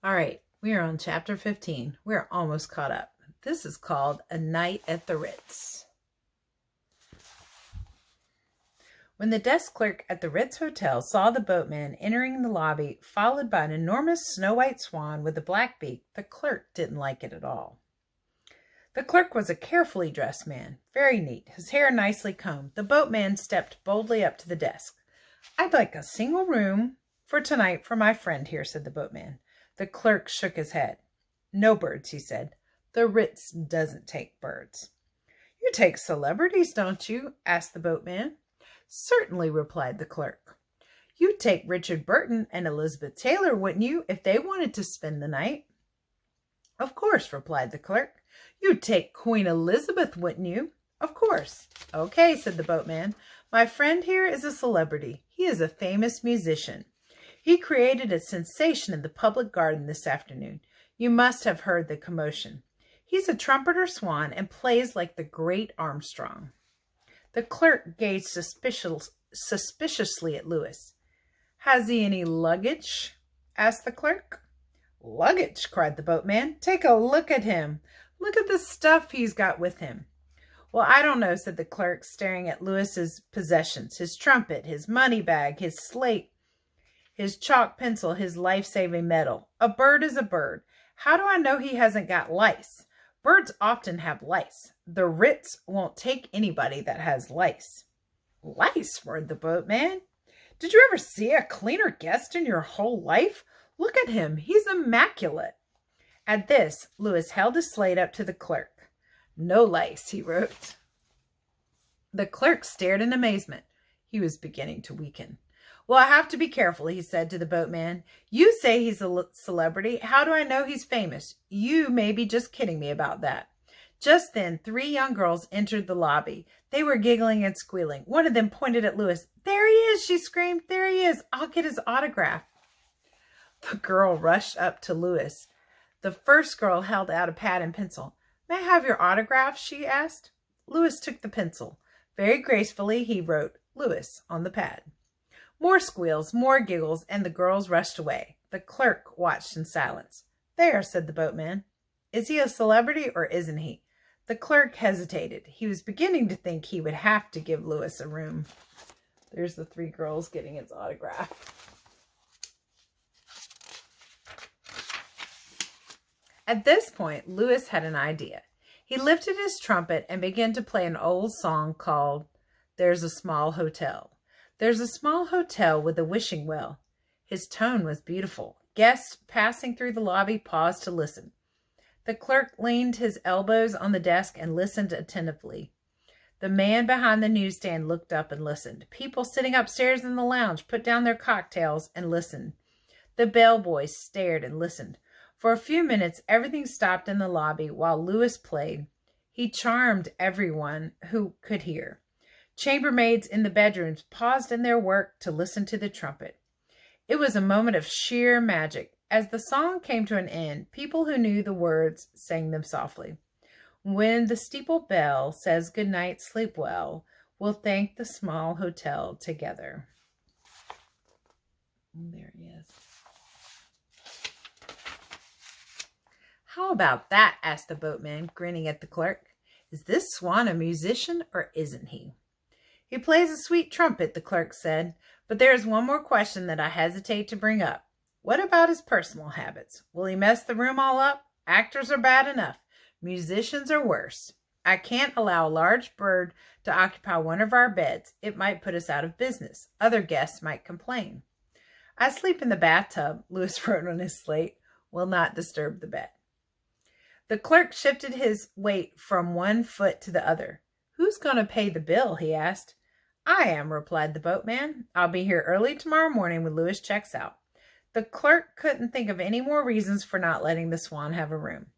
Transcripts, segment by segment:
All right, we are on chapter 15. We're almost caught up. This is called A Night at the Ritz. When the desk clerk at the Ritz Hotel saw the boatman entering the lobby, followed by an enormous snow-white swan with a black beak, the clerk didn't like it at all. The clerk was a carefully dressed man, very neat, his hair nicely combed. The boatman stepped boldly up to the desk. "I'd like a single room for tonight for my friend here," said the boatman. The clerk shook his head. "No birds," he said. "The Ritz doesn't take birds." "You take celebrities, don't you?" asked the boatman. "Certainly," replied the clerk. "You'd take Richard Burton and Elizabeth Taylor, wouldn't you, if they wanted to spend the night?" "Of course," replied the clerk. "You'd take Queen Elizabeth, wouldn't you?" "Of course." "Okay," said the boatman. "My friend here is a celebrity. He is a famous musician. He created a sensation in the public garden this afternoon. You must have heard the commotion. He's a trumpeter Swan and plays like the great Armstrong." The clerk gazed suspiciously at Lewis. "Has he any luggage?" asked the clerk. "Luggage!" cried the boatman. "Take a look at him. Look at the stuff he's got with him." "Well, I don't know," said the clerk, staring at Lewis's possessions, his trumpet, his money bag, his slate, his chalk pencil, his life-saving medal. "A bird is a bird. How do I know he hasn't got lice? Birds often have lice. The Ritz won't take anybody that has lice." "Lice?" roared the boatman. "Did you ever see a cleaner guest in your whole life? Look at him. He's immaculate." At this, Lewis held his slate up to the clerk. "No lice," he wrote. The clerk stared in amazement. He was beginning to weaken. "Well, I have to be careful," he said to the boatman. "You say he's a celebrity. How do I know he's famous? You may be just kidding me about that." Just then, 3 young girls entered the lobby. They were giggling and squealing. One of them pointed at Lewis. "There he is," she screamed. "There he is. I'll get his autograph." The girl rushed up to Lewis. The first girl held out a pad and pencil. "May I have your autograph?" she asked. Lewis took the pencil. Very gracefully, he wrote "Lewis" on the pad. More squeals, more giggles, and the girls rushed away. The clerk watched in silence. "There," said the boatman. "Is he a celebrity or isn't he?" The clerk hesitated. He was beginning to think he would have to give Lewis a room. There's the 3 girls getting his autograph. At this point, Lewis had an idea. He lifted his trumpet and began to play an old song called "There's a Small Hotel." "There's a small hotel with a wishing well." His tone was beautiful. Guests passing through the lobby paused to listen. The clerk leaned his elbows on the desk and listened attentively. The man behind the newsstand looked up and listened. People sitting upstairs in the lounge put down their cocktails and listened. The bellboys stared and listened. For a few minutes, everything stopped in the lobby while Lewis played. He charmed everyone who could hear. Chambermaids in the bedrooms paused in their work to listen to the trumpet. It was a moment of sheer magic. As the song came to an end, people who knew the words sang them softly. "When the steeple bell says good night, sleep well, we'll thank the small hotel together." There he is. "How about that?" asked the boatman, grinning at the clerk. "Is this Swan a musician or isn't he?" "He plays a sweet trumpet," the clerk said, "but there is one more question that I hesitate to bring up. What about his personal habits? Will he mess the room all up? Actors are bad enough. Musicians are worse. I can't allow a large bird to occupy one of our beds. It might put us out of business. Other guests might complain." "I sleep in the bathtub," Lewis wrote on his slate. "Will not disturb the bed." The clerk shifted his weight from one foot to the other. "Who's going to pay the bill?" he asked. "I am," replied the boatman. "I'll be here early tomorrow morning when Lewis checks out." The clerk couldn't think of any more reasons for not letting the Swan have a room.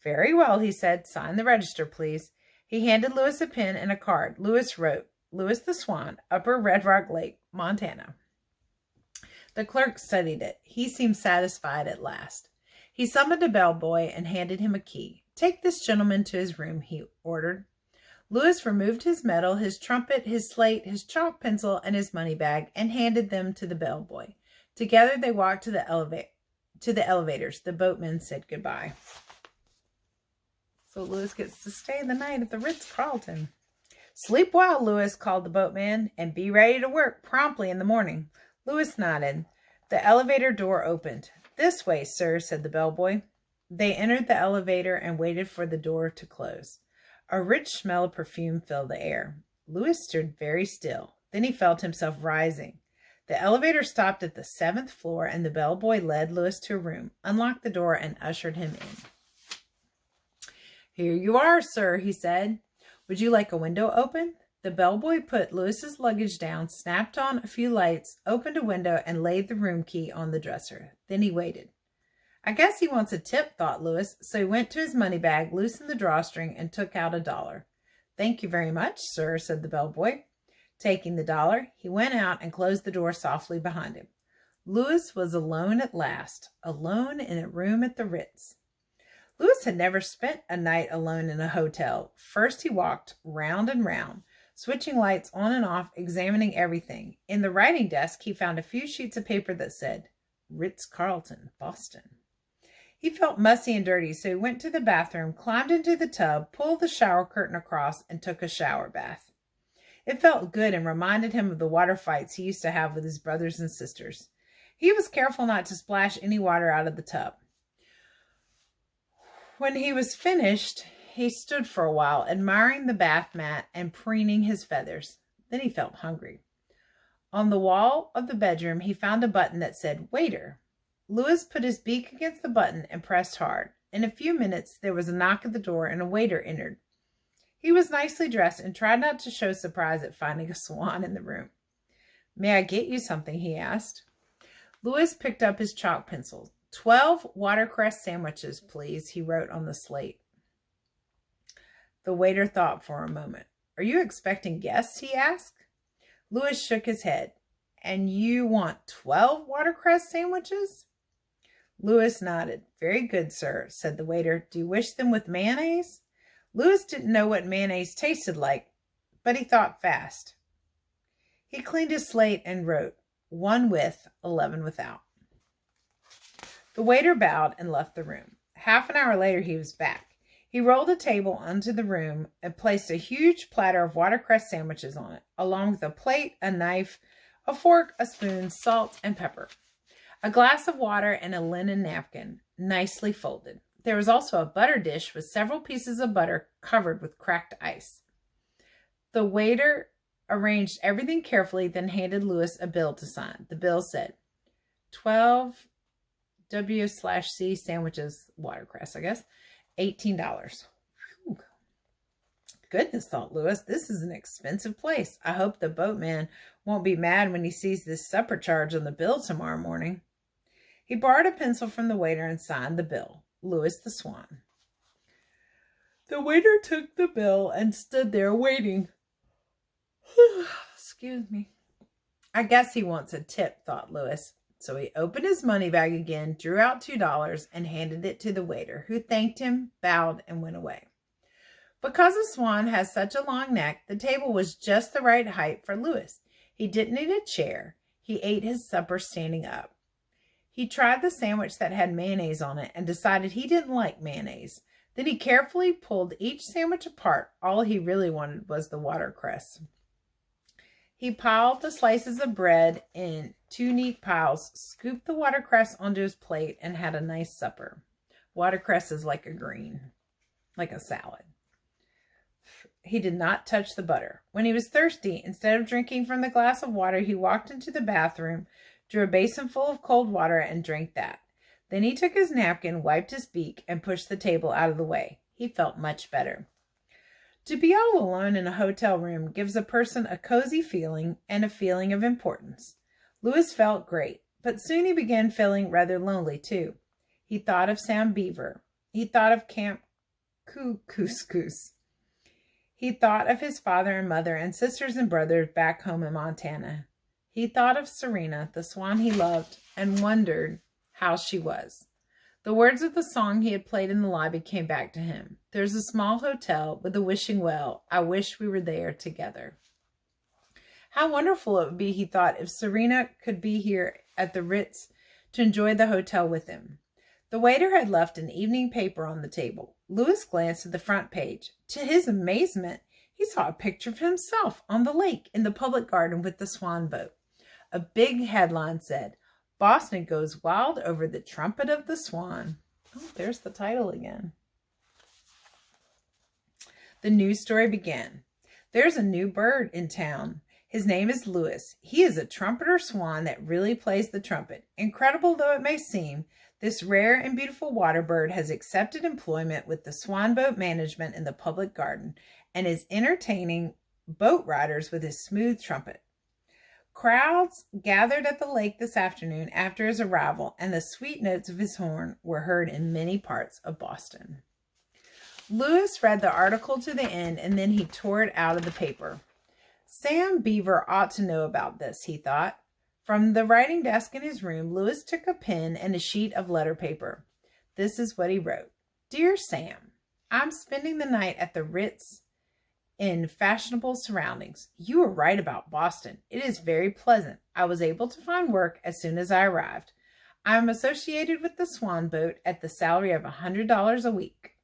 "Very well," he said. "Sign the register, please." He handed Lewis a pen and a card. Lewis wrote, "Lewis the Swan, Upper Red Rock Lake, Montana." The clerk studied it. He seemed satisfied at last. He summoned a bellboy and handed him a key. "Take this gentleman to his room," he ordered. Lewis removed his medal, his trumpet, his slate, his chalk pencil, and his money bag, and handed them to the bellboy. Together they walked to the to the elevators. The boatman said goodbye. So Louis gets to stay the night at the Ritz-Carlton. Sleep well, Louis, called the boatman, and be ready to work promptly in the morning. Louis nodded. The elevator door opened. This way, sir, said the bellboy. They entered the elevator and waited for the door to close. A rich smell of perfume filled the air. Louis stood very still. Then he felt himself rising. The elevator stopped at the 7th floor, and the bellboy led Louis to a room, unlocked the door, and ushered him in. Here you are, sir, he said. Would you like a window open? The bellboy put Louis's luggage down, snapped on a few lights, opened a window, and laid the room key on the dresser. Then he waited. I guess he wants a tip, thought Louis, so he went to his money bag, loosened the drawstring, and took out $1. Thank you very much, sir, said the bellboy. Taking the $1, he went out and closed the door softly behind him. Louis was alone at last, alone in a room at the Ritz. Louis had never spent a night alone in a hotel. First he walked round and round, switching lights on and off, examining everything. In the writing desk, he found a few sheets of paper that said, Ritz-Carlton, Boston. He felt mussy and dirty, so he went to the bathroom, climbed into the tub, pulled the shower curtain across, and took a shower bath. It felt good and reminded him of the water fights he used to have with his brothers and sisters. He was careful not to splash any water out of the tub. When he was finished, he stood for a while, admiring the bath mat and preening his feathers. Then he felt hungry. On the wall of the bedroom, he found a button that said, Waiter. Louis put his beak against the button and pressed hard. In a few minutes, there was a knock at the door and a waiter entered. He was nicely dressed and tried not to show surprise at finding a Swan in the room. May I get you something? He asked. Louis picked up his chalk pencil. 12 watercress sandwiches, please, he wrote on the slate. The waiter thought for a moment. Are you expecting guests? He asked. Louis shook his head. And you want 12 watercress sandwiches? Louis nodded. Very good, sir, said the waiter. Do you wish them with mayonnaise? Louis didn't know what mayonnaise tasted like, but he thought fast. He cleaned his slate and wrote, 1 with, 11 without. The waiter bowed and left the room. Half an hour later, he was back. He rolled a table onto the room and placed a huge platter of watercress sandwiches on it, along with a plate, a knife, a fork, a spoon, salt, and pepper, a glass of water, and a linen napkin, nicely folded. There was also a butter dish with several pieces of butter covered with cracked ice. The waiter arranged everything carefully, then handed Louis a bill to sign. The bill said, 12 W/C sandwiches, watercress, I guess, $18. Whew. Goodness, thought Louis, this is an expensive place. I hope the boatman won't be mad when he sees this supper charge on the bill tomorrow morning. He borrowed a pencil from the waiter and signed the bill. Louis the Swan. The waiter took the bill and stood there waiting. Excuse me. I guess he wants a tip, thought Louis. So he opened his money bag again, drew out $2, and handed it to the waiter, who thanked him, bowed, and went away. Because a swan has such a long neck, the table was just the right height for Louis. He didn't need a chair. He ate his supper standing up. He tried the sandwich that had mayonnaise on it and decided he didn't like mayonnaise. Then he carefully pulled each sandwich apart. All he really wanted was the watercress. He piled the slices of bread in 2 neat piles, scooped the watercress onto his plate, and had a nice supper. Watercress is like a green, like a salad. He did not touch the butter. When he was thirsty, instead of drinking from the glass of water, he walked into the bathroom, drew a basin full of cold water, and drank that. Then he took his napkin, wiped his beak, and pushed the table out of the way. He felt much better. To be all alone in a hotel room gives a person a cozy feeling and a feeling of importance. Louis felt great, but soon he began feeling rather lonely too. He thought of Sam Beaver. He thought of Camp Couscous. He thought of his father and mother and sisters and brothers back home in Montana. He thought of Serena, the swan he loved, and wondered how she was. The words of the song he had played in the lobby came back to him. There's a small hotel with a wishing well. I wish we were there together. How wonderful it would be, he thought, if Serena could be here at the Ritz to enjoy the hotel with him. The waiter had left an evening paper on the table. Louis glanced at the front page. To his amazement, he saw a picture of himself on the lake in the public garden with the Swan boat. A big headline said, "Boston goes wild over the Trumpet of the Swan." Oh, there's the title again. The news story began. "There's a new bird in town. His name is Louis. He is a trumpeter swan that really plays the trumpet. Incredible though it may seem, this rare and beautiful water bird has accepted employment with the Swan Boat Management in the public garden and is entertaining boat riders with his smooth trumpet." Crowds gathered at the lake this afternoon after his arrival, and the sweet notes of his horn were heard in many parts of Boston. Louis read the article to the end, and then he tore it out of the paper. Sam Beaver ought to know about this, he thought. From the writing desk in his room, Louis took a pen and a sheet of letter paper. This is what he wrote. "Dear Sam, I'm spending the night at the Ritz in fashionable surroundings. You were right about Boston. It is very pleasant. I was able to find work as soon as I arrived. I am associated with the Swan boat at the salary of $100 a week.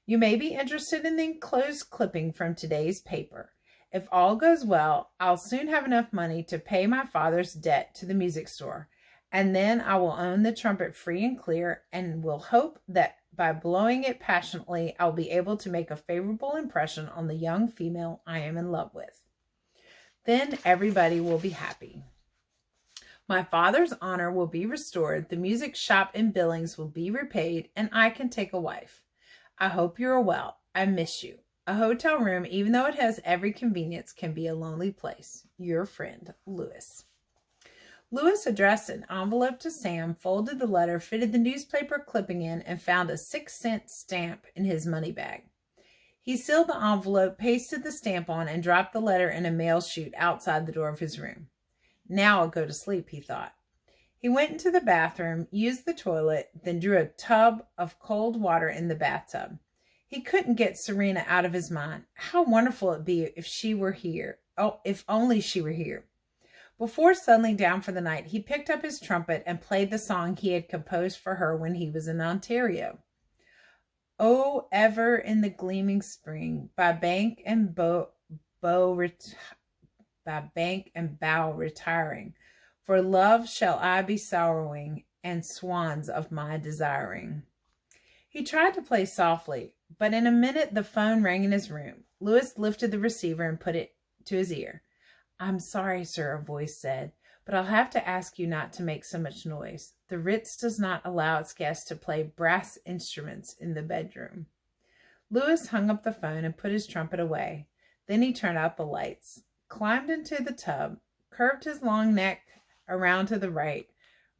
You may be interested in the enclosed clipping from today's paper. If all goes well, I'll soon have enough money to pay my father's debt to the music store, and then I will own the trumpet free and clear, and will hope that by blowing it passionately, I'll be able to make a favorable impression on the young female I am in love with. Then everybody will be happy. My father's honor will be restored, the music shop and billings will be repaid, and I can take a wife. I hope you are well. I miss you. A hotel room, even though it has every convenience, can be a lonely place. Your friend, Louis." Louis addressed an envelope to Sam, folded the letter, fitted the newspaper clipping in, and found a 6-cent stamp in his money bag. He sealed the envelope, pasted the stamp on, and dropped the letter in a mail chute outside the door of his room. Now I'll go to sleep, he thought. He went into the bathroom, used the toilet, then drew a tub of cold water in the bathtub. He couldn't get Serena out of his mind. How wonderful it'd be if she were here. Oh, if only she were here. Before settling down for the night, he picked up his trumpet and played the song he had composed for her when he was in Ontario. "Oh, ever in the gleaming spring, by bank and bow retiring, for love shall I be sorrowing, and swans of my desiring." He tried to play softly, but in a minute the phone rang in his room. Louis lifted the receiver and put it to his ear. "I'm sorry, sir," a voice said, "but I'll have to ask you not to make so much noise. The Ritz does not allow its guests to play brass instruments in the bedroom." Louis hung up the phone and put his trumpet away. Then he turned out the lights, climbed into the tub, curved his long neck around to the right,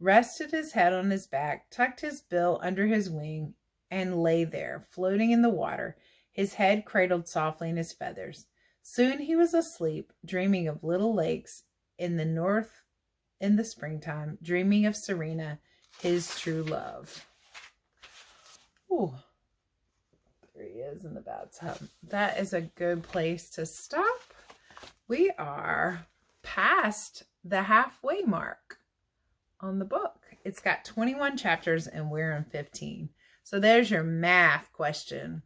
rested his head on his back, tucked his bill under his wing, and lay there, floating in the water, his head cradled softly in his feathers. Soon he was asleep, dreaming of little lakes in the north in the springtime, dreaming of Serena, his true love. Ooh, there he is in the bathtub. That is a good place to stop. We are past the halfway mark on the book. It's got 21 chapters and we're in 15. So there's your math question.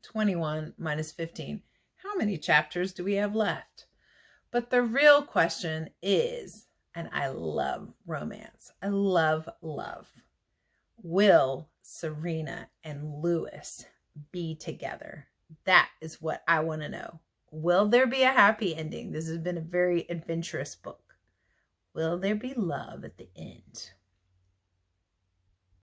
21 minus 15. How many chapters do we have left? But the real question is, and I love romance. I love love. Will Serena and Louis be together? That is what I want to know. Will there be a happy ending? This has been a very adventurous book. Will there be love at the end?